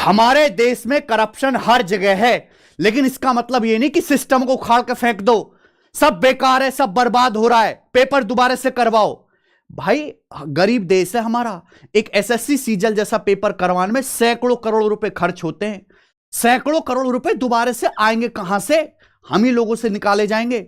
हमारे देश में करप्शन हर जगह है, लेकिन इसका मतलब यह नहीं कि सिस्टम को उखाड़ के फेंक दो, सब बेकार है, सब बर्बाद हो रहा है, पेपर दोबारा से करवाओ। भाई गरीब देश है हमारा, एक एसएससी सीजल जैसा पेपर करवाने में सैकड़ों करोड़ रुपए खर्च होते हैं। सैकड़ों करोड़ रुपए दोबारा से आएंगे कहां से? हम ही लोगों से निकाले जाएंगे।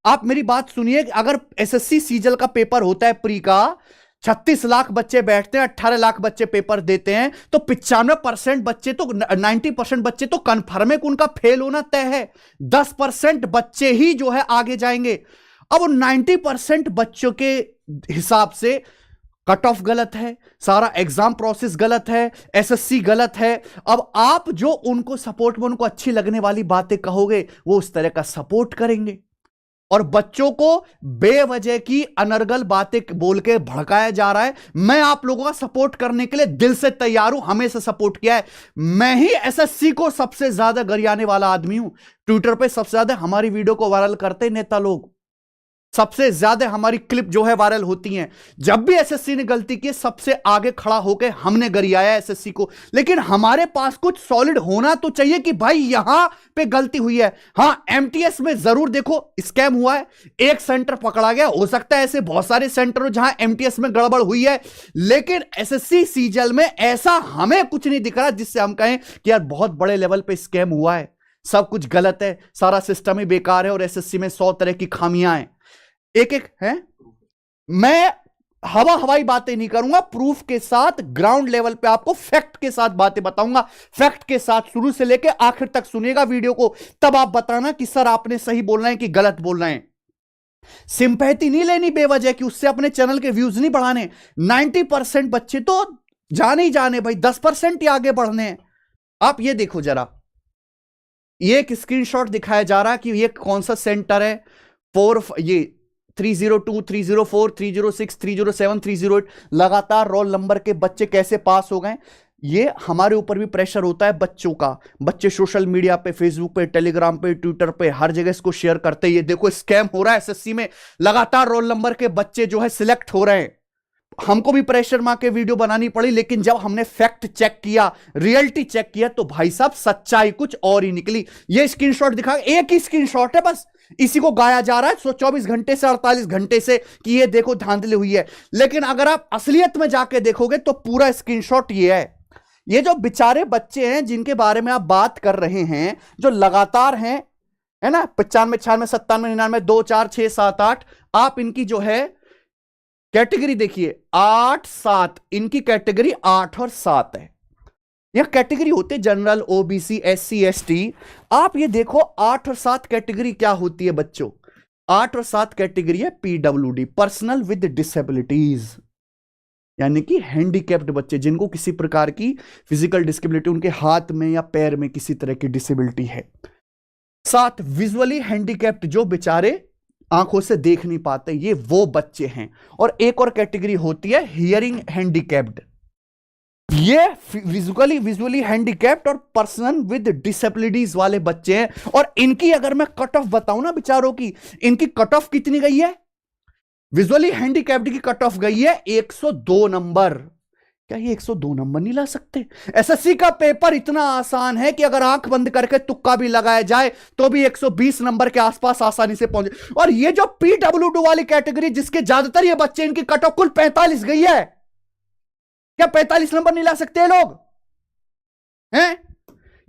आप मेरी बात सुनिए, अगर एसएससी सीजल का पेपर होता है प्री का, 36 लाख बच्चे बैठते हैं, 18 लाख बच्चे पेपर देते हैं, तो 95% बच्चे तो 90% बच्चे तो कन्फर्म है कि उनका फेल होना तय है। 10% बच्चे ही जो है आगे जाएंगे। अब 90% बच्चों के हिसाब से कट ऑफ गलत है, सारा एग्जाम प्रोसेस गलत है, एसएससी गलत है। अब आप जो उनको सपोर्ट में उनको अच्छी लगने वाली बातें कहोगे, वो उस तरह का सपोर्ट करेंगे, और बच्चों को बेवजह की अनर्गल बातें बोल के भड़काया जा रहा है। मैं आप लोगों का सपोर्ट करने के लिए दिल से तैयार हूं, हमेशा सपोर्ट किया है। मैं ही एसएससी को सबसे ज्यादा गरियाने वाला आदमी हूं। ट्विटर पे सबसे ज्यादा हमारी वीडियो को वायरल करते नेता लोग, सबसे ज्यादा हमारी क्लिप जो है वायरल होती हैं। जब भी एसएससी ने गलती की, सबसे आगे खड़ा होकर हमने गरियाया एसएससी को। लेकिन हमारे पास कुछ सॉलिड होना तो चाहिए कि भाई यहां पे गलती हुई है। हां, एमटीएस में जरूर देखो स्कैम हुआ है, एक सेंटर पकड़ा गया, हो सकता है ऐसे बहुत सारे सेंटर हो जहां एमटीएस में गड़बड़ हुई है, लेकिन एसएससी सीजल में ऐसा हमें कुछ नहीं दिख रहा जिससे हम कहें कि यार बहुत बड़े लेवल पे स्कैम हुआ है। सब कुछ गलत है, सारा सिस्टम ही बेकार है, और एसएससी में 100 तरह की खामियां हैं। एक एक है, मैं हवाई बातें नहीं करूंगा, प्रूफ के साथ ग्राउंड लेवल पे आपको फैक्ट के साथ बातें बताऊंगा। फैक्ट के साथ शुरू से लेके आखिर तक सुनिएगा वीडियो को, तब आप बताना कि सर आपने सही बोलना है कि गलत बोलना है। सिंपैथी नहीं लेनी बेवजह कि उससे अपने चैनल के व्यूज नहीं बढ़ाने। 90% बच्चे तो जाने ही जाने भाई, 10% ही आगे बढ़ने हैं। आप ये देखो जरा, ये एक स्क्रीनशॉट दिखाया जा रहा है कि ये कौन सा सेंटर है। ये 302, 304, 306, 307, 308 लगातार रोल नंबर के बच्चे कैसे पास हो गए। ये हमारे ऊपर भी प्रेशर होता है बच्चों का। बच्चे सोशल मीडिया पे, फेसबुक पे, टेलीग्राम पे, ट्विटर पे, हर जगह इसको शेयर करते हैं। ये देखो स्कैम हो रहा है एसएससी में, लगातार रोल नंबर के बच्चे जो है सिलेक्ट हो रहे हैं। हमको भी प्रेशर मार के वीडियो बनानी पड़ी, लेकिन जब हमने फैक्ट चेक किया, रियलिटी चेक किया, तो भाई साहब सच्चाई कुछ और ही निकली। ये स्क्रीनशॉट दिखा, एक ही स्क्रीनशॉट है बस, इसी को गाया जा रहा है 24 घंटे से 48 घंटे से कि ये देखो धांधली हुई है। लेकिन अगर आप असलियत में जाके देखोगे तो पूरा स्क्रीनशॉट ये है। ये जो बेचारे बच्चे हैं जिनके बारे में आप बात कर रहे हैं, जो लगातार हैं, है ना, 95, 96, 97, 99, 2, 4, 6, 7, 8, आप इनकी जो है कैटेगरी देखिए, 8, 7, इनकी कैटेगरी 8 और 7 है। यह कैटेगरी होते जनरल, ओबीसी, एससी, एसटी। आप ये देखो 8 और 7 कैटेगरी क्या होती है बच्चों। 8 और 7 कैटेगरी है पीडब्ल्यूडी, पर्सनल विद डिसेबिलिटीज, यानी कि हैंडीकैप्ड बच्चे जिनको किसी प्रकार की फिजिकल डिसेबिलिटी, उनके हाथ में या पैर में किसी तरह की डिसेबिलिटी है। 7 विजुअली हैंडीकैप्ड, जो बेचारे आंखों से देख नहीं पाते, ये वो बच्चे हैं। और एक और कैटेगरी होती है हियरिंग हैंडीकैप्ड, ये विजुअली हैंडीकैप्ड और पर्सन विद डिसेबिलिटीज वाले बच्चे हैं। और इनकी अगर मैं कट ऑफ बताऊं ना बेचारों की, इनकी कट ऑफ कितनी गई है? विजुअली हैंडीकैप्ड की कट ऑफ गई है 102 नंबर। क्या ये 102 नंबर नहीं ला सकते? एसएससी का पेपर इतना आसान है कि अगर आंख बंद करके तुक्का भी लगाया जाए तो भी 120 नंबर के आसपास आसानी से पहुंचे। और ये जो पीडब्ल्यूडी वाली कैटेगरी, जिसके ज्यादातर ये बच्चे, इनकी कट ऑफ कुल 45 गई है। क्या 45 नंबर नहीं ला सकते लोग हैं?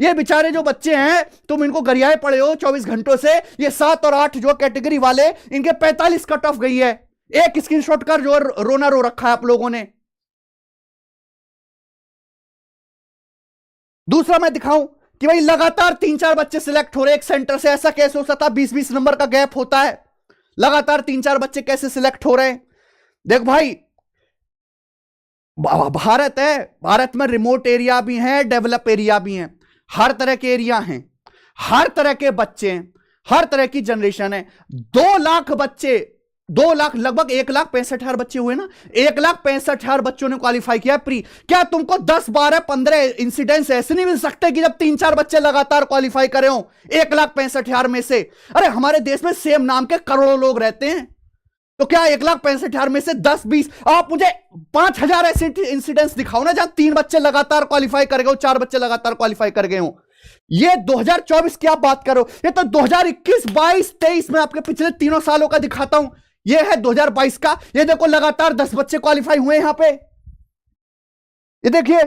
ये बेचारे जो बच्चे हैं, तुम इनको गरियाए पड़े हो 24 घंटों से। ये 7 और 8 जो कैटेगरी वाले, इनके 45 कट ऑफ गई है। एक स्क्रीनशॉट कर जो रोना रो रखा है आप लोगों ने। दूसरा मैं दिखाऊं कि भाई लगातार 3-4 बच्चे सिलेक्ट हो रहे एक सेंटर से। ऐसा कैसे हो सकता है? 20-20 नंबर का गैप होता है, लगातार 3-4 बच्चे कैसे सिलेक्ट हो रहे हैं? देख भाई, भारत है, भारत में रिमोट एरिया भी है, डेवलप एरिया भी है, हर तरह के एरिया हैं, हर तरह के बच्चे हैं, हर तरह की जनरेशन है। 2 लाख बच्चे, 2 लाख, लगभग 1,65,000 बच्चे हुए ना, 1,65,000 बच्चों ने क्वालिफाई किया प्री। क्या तुमको 10, 12, 15 इंसिडेंट्स ऐसे नहीं मिल सकते कि जब 3-4 बच्चे लगातार क्वालिफाई करे हो 1,65,000 में से? अरे हमारे देश में सेम नाम के करोड़ों लोग रहते हैं, तो क्या 1,65,000 में से 10-20 आप मुझे 5,000 ऐसे इंसिडेंट्स दिखाओ ना जहां 3 बच्चे लगातार क्वालिफाई कर गए हो, 4 बच्चे लगातार क्वालिफाई कर गए हो। ये 2024 की आप बात करो, ये तो 2021, 22, 23 में आपके पिछले तीनों सालों का दिखाता हूं। ये है 2022 का, ये देखो लगातार 10 बच्चे क्वालिफाई हुए यहां पे। ये देखिए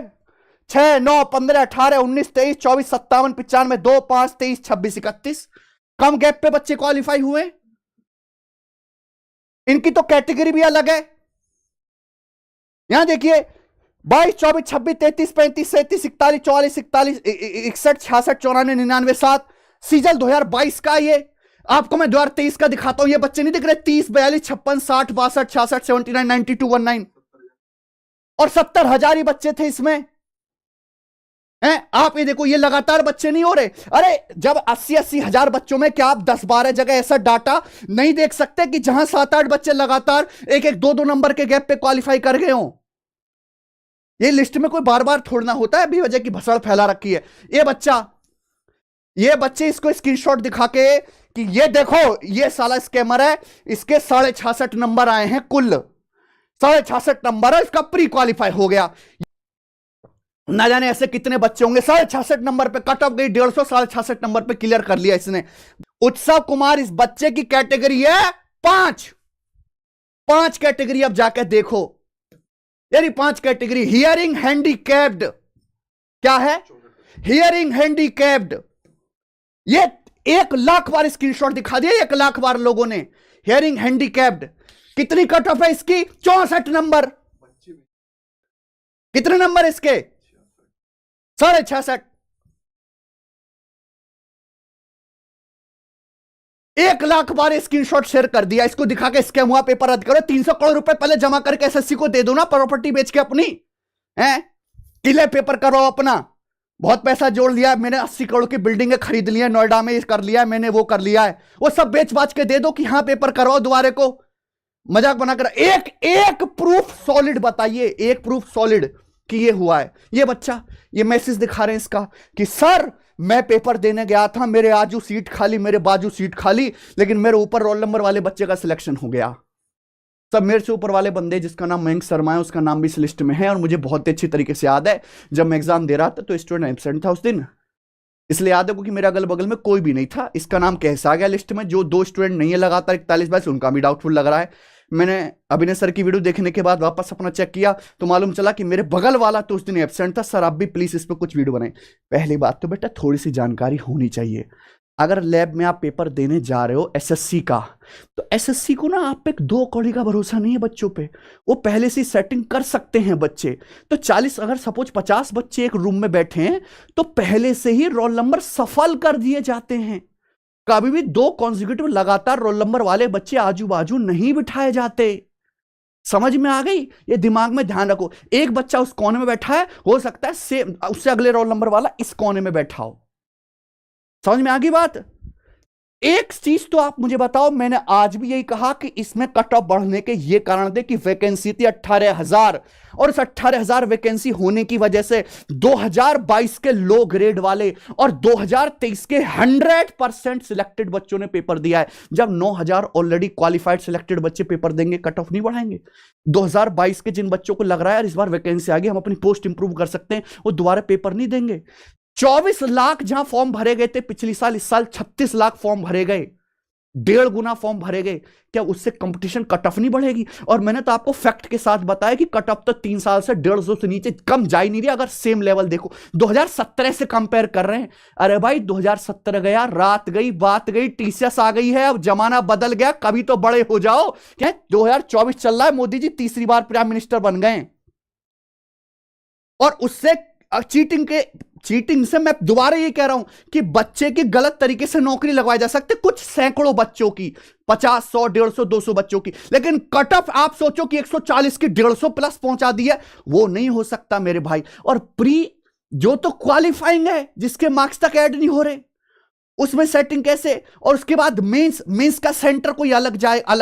6, 9, 15, 18, 19, 23, 24, 57, 95, 2, 5, 23, 26, 31 कम गैप पे बच्चे क्वालिफाई हुए। इनकी तो कैटेगरी भी अलग है। यहां देखिए 22, 24, 26, 33, 35, 37, 41, 44, 41, 61, 66, 94, 99, 7 सीजन 2022 का। ये आपको मैं 2023 का दिखाता हूं। ये बच्चे नहीं दिख रहे? 30, 42, 56, 60, 62, 66, 79, 92, 19 और 70,000 ही बच्चे थे इसमें हैं। आप ये देखो, ये लगातार बच्चे नहीं हो रहे। अरे जब 80-80 हजार बच्चों में क्या आप 10-12 जगह ऐसा डाटा नहीं देख सकते कि जहां 7-8 बच्चे लगातार 1-1, 2-2 नंबर के गैप पे क्वालिफाई कर गए हों? ये लिस्ट में कोई बार बार छोड़ना होता है, बेवजह की भसड़ फैला रखी है। ये बच्चे इसको स्क्रीनशॉट दिखा के कि ये देखो ये साला स्कैमर है, इसके 66.5 नंबर आए हैं, कुल 66.5 नंबर है, इसका प्री क्वालिफाई हो गया। ना जाने ऐसे कितने बच्चे होंगे 66.5 नंबर पे कट ऑफ गई, 150 66 नंबर पे क्लियर कर लिया इसने। उत्सव कुमार इस बच्चे की कैटेगरी है 5 कैटेगरी। अब जाके देखो यानी 5 कैटेगरी। हियरिंग हैंडीकैप्ड क्या है? Hearing handicapped. ये 1 लाख बार स्क्रीनशॉट दिखा दिया, 1 लाख बार लोगों ने। हियरिंग हैंडीकैप्ड कितनी कट ऑफ है इसकी? 64 नंबर। कितने नंबर इसके? 66.5। 1 लाख बार स्क्रीनशॉट शेयर कर दिया। इसको दिखा के स्कैम हुआ, पेपर रद्द करो। 300 करोड़ रुपए पहले जमा करके एसएससी को दे दो ना, प्रॉपर्टी बेच के अपनी है, किले पेपर करो अपना। बहुत पैसा जोड़ लिया है मैंने, 80 करोड़ की बिल्डिंगें खरीद ली है नोएडा में, कर लिया है मैंने, वो कर लिया है, वो सब बेच बाच के दे दो कि हाँ पेपर करवाओ दोबारे को। मजाक बनाकर एक प्रूफ सॉलिड बताइए, एक प्रूफ सॉलिड कि ये हुआ है। ये बच्चा ये मैसेज दिखा रहे हैं इसका कि सर मैं पेपर देने गया था, मेरे आजू सीट खाली, मेरे बाजू सीट खाली, लेकिन मेरे ऊपर रोल नंबर वाले बच्चे का सिलेक्शन हो गया। सब मेरे से ऊपर वाले बंदे जिसका नाम मयंक शर्मा है, उसका नाम भी इस लिस्ट में है। और मुझे बहुत अच्छी तरीके से याद है, जब मैं एग्जाम दे रहा था तो स्टूडेंट एब्सेंट था उस दिन, इसलिए याद है क्योंकि मेरे अगल बगल में कोई भी नहीं था। इसका नाम कैसे आ गया लिस्ट में? जो 2 स्टूडेंट नहीं है लगातार 41-22, उनका भी डाउटफुल लग रहा है। मैंने अभिनय सर की वीडियो देखने के बाद वापस अपना चेक किया तो मालूम चला कि मेरे बगल वाला तो उस दिन एब्सेंट था। सर आप भी प्लीज इस पर कुछ वीडियो बनाएं। पहली बात तो बेटा थोड़ी सी जानकारी होनी चाहिए। अगर लैब में आप पेपर देने जा रहे हो एसएससी का, तो एसएससी को ना आप पे 2 कौड़ी का भरोसा नहीं है बच्चों पे, वो पहले से सेटिंग कर सकते हैं बच्चे। तो 40 अगर सपोज 50 बच्चे एक रूम में बैठे हैं तो पहले से ही रोल नंबर सफल कर दिए जाते हैं। कभी भी 2 कॉन्जिक्यूटिव लगातार रोल नंबर वाले बच्चे आजू बाजू नहीं बिठाए जाते। समझ में आ गई? ये दिमाग में ध्यान रखो। एक बच्चा उस कोने में बैठा है, हो सकता है सेम उससे अगले रोल नंबर वाला इस कोने में बैठा हो। समझ में आ गई बात? एक चीज तो आप मुझे बताओ, मैंने आज भी यही कहा कि इसमें कट ऑफ बढ़ने के ये कारण थे कि वैकेंसी थी 18,000 और उस 18,000 वैकेंसी होने की वजह से 2022 के लो ग्रेड वाले और 2023 के 100% सिलेक्टेड बच्चों ने पेपर दिया है। जब 9,000 ऑलरेडी क्वालिफाइड सिलेक्टेड बच्चे पेपर देंगे, कट ऑफ नहीं बढ़ाएंगे। 2022 के जिन बच्चों को लग रहा है यार इस बार वैकेंसी आ गई, हम अपनी पोस्ट इंप्रूव कर सकते हैं, वो दोबारा पेपर नहीं देंगे। 24 लाख जहां फॉर्म भरे गए थे पिछली साल, इस साल 36 लाख फॉर्म भरे गए, 1.5 गुना फॉर्म भरे गए। क्या उससे कंपटीशन कट ऑफ नहीं बढ़ेगी? और मैंने तो आपको फैक्ट के साथ बताया कि कट ऑफ तो 3 साल से 150 से नीचे कम जा ही नहीं रही। अगर सेम लेवल देखो 2017 से कंपेयर कर रहे हैं, अरे भाई 2017 गया, रात गई, बात गई, टीसीएस आ गई है, अब जमाना बदल गया, कभी तो बड़े हो जाओ। क्या 2024 चल रहा है, मोदी जी तीसरी बार प्राइम मिनिस्टर बन गए और उससे चीटिंग से मैं दोबारा ये कह रहा हूं कि बच्चे की गलत तरीके से नौकरी लगवाई जा सकती, कुछ सैकड़ों बच्चों की, 50, 100, 150, 200 बच्चों की, लेकिन कट ऑफ आप सोचो कि 140 की 150 प्लस पहुंचा दी है, वो नहीं हो सकता मेरे भाई। और प्री जो तो क्वालिफाइंग है, जिसके मार्क्स तक ऐड नहीं हो रहे, उसमें सेटिंग कैसे, और उसके बाद मेंस का सेंटर कोई अलग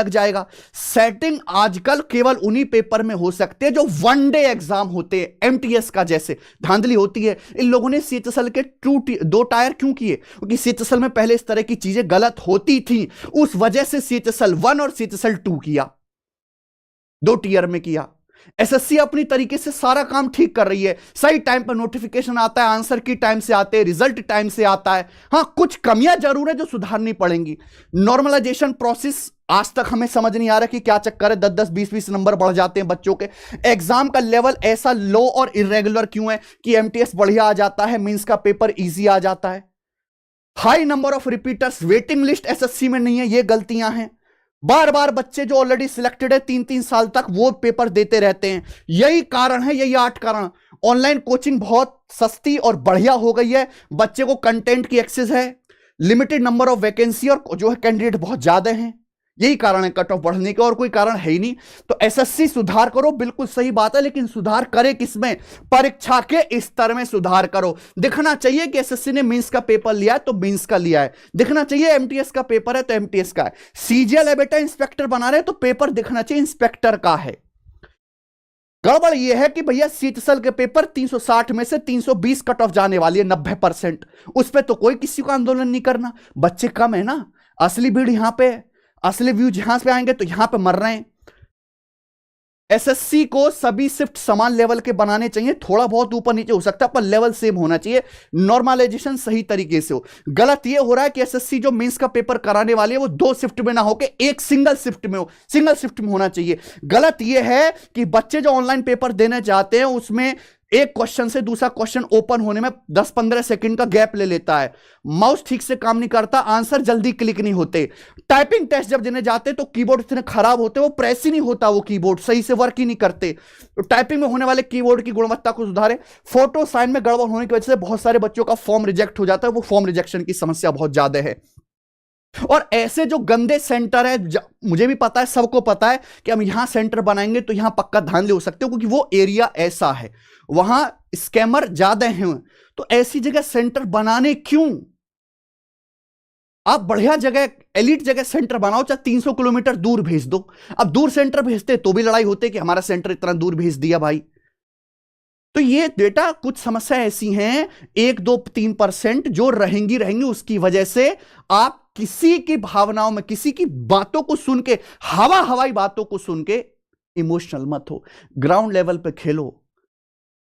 जाएगा। सेटिंग आजकल केवल उन्हीं पेपर में हो सकते हैं जो वनडे एग्जाम होते हैं, एमटीएस का जैसे धांधली होती है। इन लोगों ने सीएचएसएल के 2 टायर क्यों किए? क्योंकि सीएचएसएल में पहले इस तरह की चीजें गलत होती थी, उस वजह से सीएचएसएल 1 और सीएचएसएल 2 किया, 2 टियर में किया। एसएससी अपनी तरीके से सारा काम ठीक कर रही है, सही टाइम पर नोटिफिकेशन आता है, आंसर की टाइम से आते हैं, रिजल्ट टाइम से आता है। हां, कुछ कमियां जरूर है जो सुधारनी पड़ेंगी। नॉर्मलाइजेशन प्रोसेस आज तक हमें समझ नहीं आ रहा कि क्या चक्कर है, 10-10, 20-20 नंबर बढ़ जाते हैं बच्चों के। एग्जाम का लेवल ऐसा लो और इरेगुलर क्यों है कि एमटीएस बढ़िया आ जाता है, मेंस का पेपर इजी आ जाता है। High number of repeaters, waiting list SSC में नहीं है, ये गलतियां हैं। बार बार बच्चे जो ऑलरेडी सिलेक्टेड है 3-3 साल तक वो पेपर देते रहते हैं। यही कारण है, यही 8 कारण। ऑनलाइन कोचिंग बहुत सस्ती और बढ़िया हो गई है, बच्चे को कंटेंट की एक्सेस है, लिमिटेड नंबर ऑफ वैकेंसी और जो है कैंडिडेट बहुत ज्यादा हैं। यही कारण है कट ऑफ बढ़ने का, और कोई कारण है ही नहीं। तो एसएससी सुधार करो, बिल्कुल सही बात है, लेकिन सुधार करे किसमें? परीक्षा के स्तर में सुधार करो। दिखना चाहिए कि एसएससी ने मेंस का पेपर लिया है तो मेंस का लिया है, दिखना चाहिए एमटीएस का पेपर है तो एमटीएस का है। सीजीएल है बेटा, इंस्पेक्टर बना रहे तो पेपर दिखना चाहिए इंस्पेक्टर का है। गड़बड़ यह है कि भैया सीएचएसएल के पेपर 360 में से 320 कट ऑफ जाने वाली है, 90%। उस पर तो कोई किसी को आंदोलन नहीं करना, बच्चे कम है ना, असली भीड़ यहां पे है, असली व्यू जहां पे आएंगे तो यहां पे मर रहे हैं। एसएससी को सभी शिफ्ट समान लेवल के बनाने चाहिए, थोड़ा बहुत ऊपर नीचे हो सकता है पर लेवल सेम होना चाहिए, नॉर्मलाइजेशन सही तरीके से हो। गलत यह हो रहा है कि एसएससी जो मेंस का पेपर कराने वाली है वो 2 शिफ्ट में ना होकर एक सिंगल शिफ्ट में हो, सिंगल शिफ्ट में होना चाहिए। गलत यह है कि बच्चे जो ऑनलाइन पेपर देने जाते हैं उसमें एक क्वेश्चन से दूसरा क्वेश्चन ओपन होने में 10-15 सेकंड का गैप ले लेता है, माउस ठीक से काम नहीं करता, आंसर जल्दी क्लिक नहीं होते। टाइपिंग टेस्ट जब देने जाते तो कीबोर्ड इतने खराब होते, वो प्रेस ही नहीं होता, वो कीबोर्ड सही से वर्क ही नहीं करते। तो टाइपिंग में होने वाले कीबोर्ड की गुणवत्ता को सुधारे। फोटो साइन में गड़बड़ होने की वजह से बहुत सारे बच्चों का फॉर्म रिजेक्ट हो जाता है, वो फॉर्म रिजेक्शन की समस्या बहुत ज्यादा है। और ऐसे जो गंदे सेंटर है, मुझे भी पता है, सबको पता है कि हम यहां सेंटर बनाएंगे तो यहां पक्का धांधली हो सकते हो, क्योंकि वो एरिया ऐसा है, वहां स्कैमर ज्यादा हैं। तो ऐसी जगह सेंटर बनाने क्यों? आप बढ़िया जगह, एलिट जगह सेंटर बनाओ, चाहे 300 किलोमीटर दूर भेज दो। अब दूर सेंटर भेजते तो भी लड़ाई होती कि हमारा सेंटर इतना दूर भेज दिया भाई। तो ये बेटा कुछ समस्या ऐसी हैं, 1-2-3% जो रहेंगी, उसकी वजह से आप किसी की भावनाओं में, किसी की बातों को सुन के, हवाई बातों को सुन के इमोशनल मत हो। ग्राउंड लेवल पे खेलो,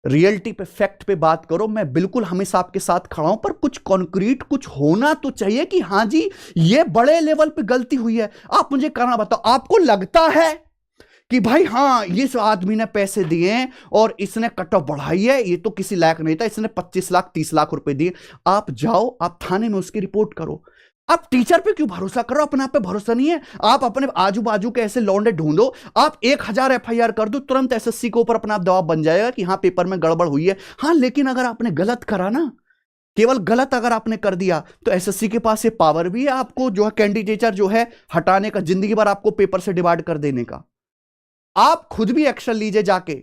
रियलिटी पे, फैक्ट पे बात करो। मैं बिल्कुल हमेशा आपके साथ खड़ा हूं, पर कुछ कॉन्क्रीट कुछ होना तो चाहिए कि हां जी ये बड़े लेवल पे गलती हुई है। आप मुझे करना बताओ, आपको लगता है कि भाई हां इस आदमी ने पैसे दिए और इसने कट ऑफ बढ़ाई है, ये तो किसी लायक नहीं था, इसने 25 लाख 30 लाख रुपए दिए। आप जाओ, आप थाने में उसकी रिपोर्ट करो। आप टीचर पे क्यों भरोसा करो? अपने आप पे भरोसा नहीं है? आप अपने आजू बाजू के ऐसे लौंडे ढूंढो, आप 1000 एफआईआर कर दो, तुरंत एसएससी के ऊपर अपना आप दबाव बन जाएगा कि हां पेपर में गड़बड़ हुई है। हां, लेकिन अगर आपने गलत करा ना, केवल गलत अगर आपने कर दिया तो एसएससी के पास ये पावर भी है आपको जो है कैंडिडेचर जो है हटाने का, जिंदगी भर आपको पेपर से डिवाइड कर देने का। आप खुद भी एक्शन लीजिए जाके,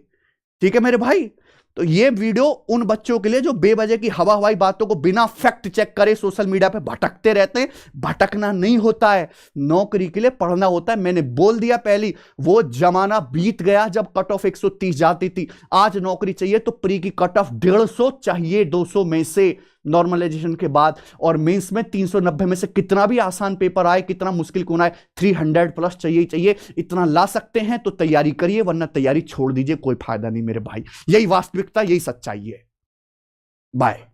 ठीक है मेरे भाई। तो ये वीडियो उन बच्चों के लिए जो बेवजह की हवाई बातों को बिना फैक्ट चेक करे सोशल मीडिया पे भटकते रहते हैं। भटकना नहीं होता है, नौकरी के लिए पढ़ना होता है। मैंने बोल दिया पहली, वो जमाना बीत गया जब कट ऑफ 130 जाती थी। आज नौकरी चाहिए तो प्री की कट ऑफ 150 चाहिए 200 में से, नॉर्मलाइजेशन के बाद। और मेंस में 390 में से कितना भी आसान पेपर आए, कितना मुश्किल क्यों ना आए, 300 प्लस चाहिए। इतना ला सकते हैं तो तैयारी करिए, वरना तैयारी छोड़ दीजिए, कोई फायदा नहीं मेरे भाई। यही वास्तविकता, यही सच्चाई है। बाय।